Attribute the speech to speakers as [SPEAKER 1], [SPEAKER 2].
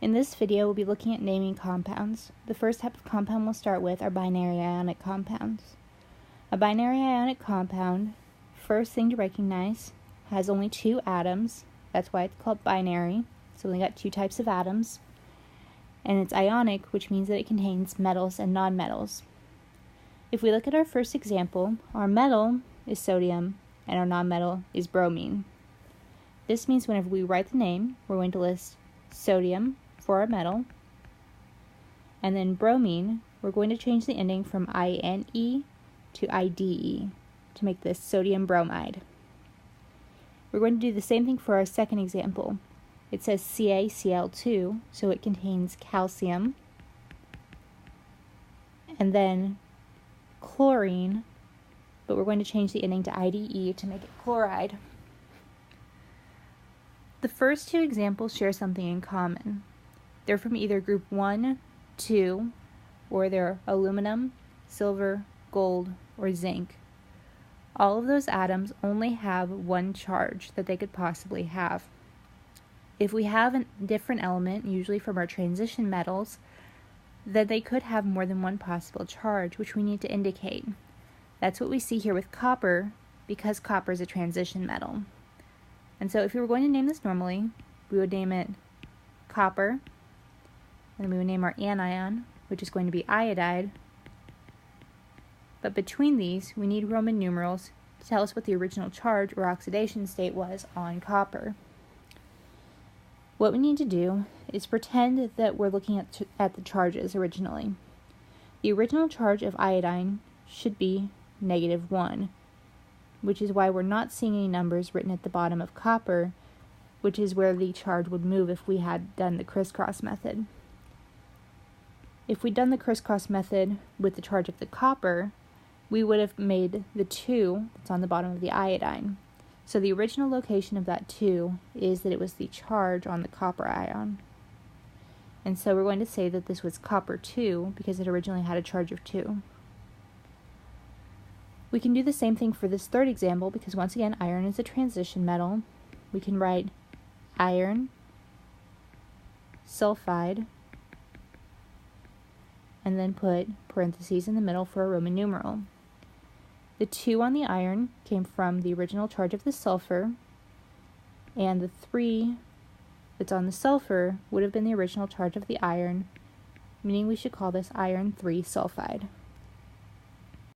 [SPEAKER 1] In this video, we'll be looking at naming compounds. The first type of compound we'll start with are binary ionic compounds. A binary ionic compound, first thing to recognize, has only two atoms. That's why it's called binary. So we got two types of atoms. And it's ionic, which means that it contains metals and nonmetals. If we look at our first example, our metal is sodium and our nonmetal is bromine. This means whenever we write the name, we're going to list sodium for our metal, and then bromine, we're going to change the ending from INE to IDE to make this sodium bromide. We're going to do the same thing for our second example. It says CaCl2, so it contains calcium, and then chlorine, but we're going to change the ending to IDE to make it chloride. The first two examples share something in common. They're from either group 1, 2, or they're aluminum, silver, gold, or zinc. All of those atoms only have one charge that they could possibly have. If we have a different element, usually from our transition metals, then they could have more than one possible charge, which we need to indicate. That's what we see here with copper, because copper is a transition metal. And so if we were going to name this normally, we would name it copper, and we would name our anion, which is going to be iodide. But between these, we need Roman numerals to tell us what the original charge or oxidation state was on copper. What we need to do is pretend that we're looking at the charges originally. The original charge of iodine should be -1, which is why we're not seeing any numbers written at the bottom of copper, which is where the charge would move if we had done the crisscross method. If we'd done the crisscross method with the charge of the copper, we would have made the 2 that's on the bottom of the iodine. So the original location of that 2 is that it was the charge on the copper ion. And so we're going to say that this was copper 2 because it originally had a charge of 2. We can do the same thing for this third example because once again iron is a transition metal. We can write iron, sulfide, and then put parentheses in the middle for a Roman numeral. The 2 on the iron came from the original charge of the sulfur, and the 3 that's on the sulfur would have been the original charge of the iron, meaning we should call this iron 3 sulfide.